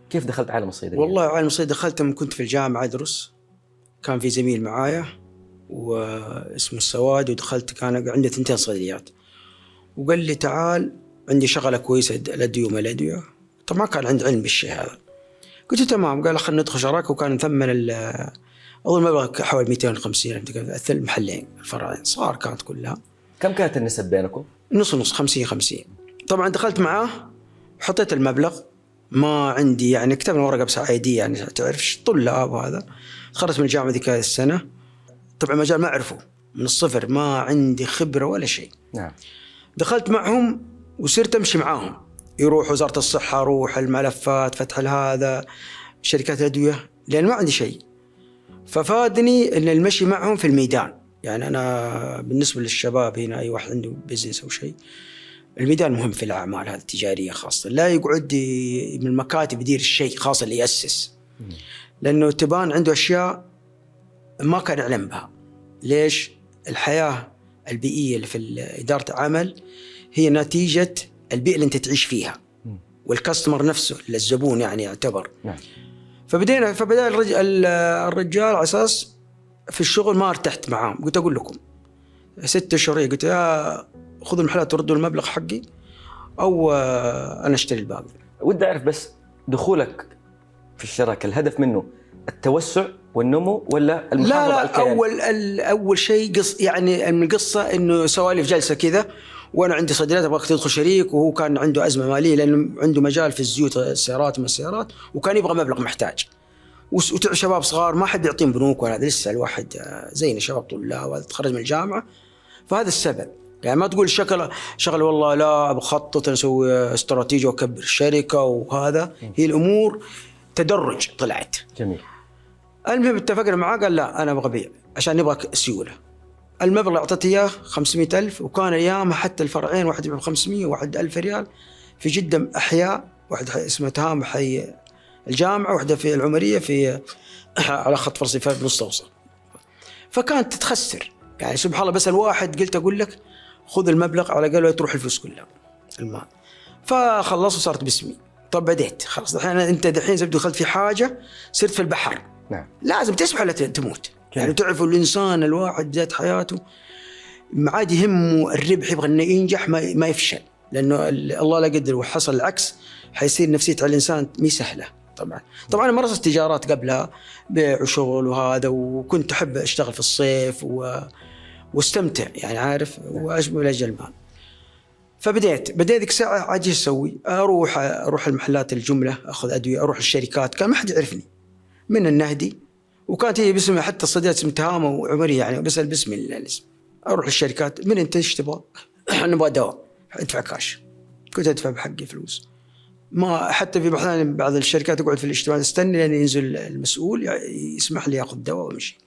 كيف دخلت عالم الصيدلة؟ والله عالم الصيدلة دخلت من كنت في الجامعة أدرس، كان في زميل معايا واسمه السواد، ودخلت كان عنده 2 صيدليات، وقال لي تعال عندي شغلة كويسة، الأدوية. طبعا ما كان عندي علم بالشيء هذا. قلت تمام. قال خلنا ندخل شراكة، وكان نثمن أول مبلغ حوالي 250 في المحلين الفرعين صار كانت كلها. كم كانت النسب بينكم؟ نص 50-50. طبعا دخلت معاه وحطيت المبلغ، ما عندي يعني كتبنا ورقة بس عادية، يعني تعرف طلاب وهذا. خرجت من الجامعة ذيك السنة، طبعا مجال ما أعرفه من الصفر، ما عندي خبرة ولا شيء. نعم. دخلت معهم وصرت أمشي معاهم، يروح وزارة الصحة، أروح الملفات، فتح هذا شركات الأدوية، لأن ما عندي شيء. ففادني أن المشي معهم في الميدان. يعني أنا بالنسبة للشباب هنا، أي واحد عنده بيزنس أو شيء، الميدان مهم في الأعمال هذه التجارية خاصة. لا يقعد من المكاتب يدير الشيء، خاصة اللي يأسس، لأنه تبان عنده أشياء ما كان يعلم بها. ليش؟ الحياة البيئية اللي في إدارة العمل هي نتيجة البيئة اللي أنت تعيش فيها، والكاستمر نفسه الزبون يعني يعتبر. فبدأ الرجال على أساس في الشغل ما ارتحت معاهم. قلت أقول لكم 6 أشهر، قلت يا خذوا المحلات وردوا المبلغ حقي، أو أنا أشتري الباقي. ودي أعرف بس دخولك في الشراكة الهدف منه التوسع والنمو ولا المحافظة على الكيان؟ أول شيء يعني من القصة إنه سوالف جلسة كذا، وأنا عندي صيدليات أبغاك تدخل شريك، وهو كان عنده أزمة مالية لأنه عنده مجال في الزيوت السيارات من السيارات، وكان يبغى مبلغ محتاج، شباب صغار ما حد يعطيهم بنوك ولا لسه الواحد زينا شباب طلاب تخرج من الجامعة. فهذا السبب. يعني ما تقول شغل والله لا بخطط نسوي استراتيجية وكبر الشركة وهذا. هي الأمور تدرج طلعت. جميل. المهم اتفقنا معاه، قال لا أنا أبغى بيع عشان نبغى سيولة. المبلغ أعطيته إياه 500,000، وكان أيامها حتى الفرعين واحد يبيع 500 وواحد 1000 ريال في جدة أحياء، واحد اسمه تهام حي الجامعة، واحدة في العمرية في على خط فرسي في المستوصل. فكانت تتخسر يعني سبحان الله. بس الواحد قلت أقول لك خذ المبلغ على الأقل تروح الفلوس كلها المال. فخلص وصارت باسمي. طب بديت خلاص الحين أنت دحين دخلت في حاجة، صرت في البحر. نعم. لازم تسبح ولا تموت. يعني تعرفوا الإنسان الواحد بداية حياته ما عاد يهمه الربح، يبغى إنه ينجح ما يفشل، لأنه الله لا قدر وحصل العكس حيصير نفسية على الإنسان مي سهلة. طبعا أنا مارست تجارات قبلها، بيع وشغل وهذا، وكنت أحب أشتغل في الصيف واستمتع يعني عارف، وأشبه لأجل المال. فبديت ذيك ساعة عاجي أسوي، أروح المحلات الجملة أخذ أدوية، أروح الشركات، كان ما حد يعرفني من النهدي، وكانت هي باسم حتى الصيدليات اسم تهامة وعمرية يعني بس باسم الاسم. أروح الشركات، من أنت إيش تبغى؟ نبغى دواء، ادفع كاش. كنت أدفع بحقي فلوس. ما حتى في بعض الشركات تقعد في الاجتماع تستنى لين ينزل المسؤول يسمح لي أخذ دواء وأمشي.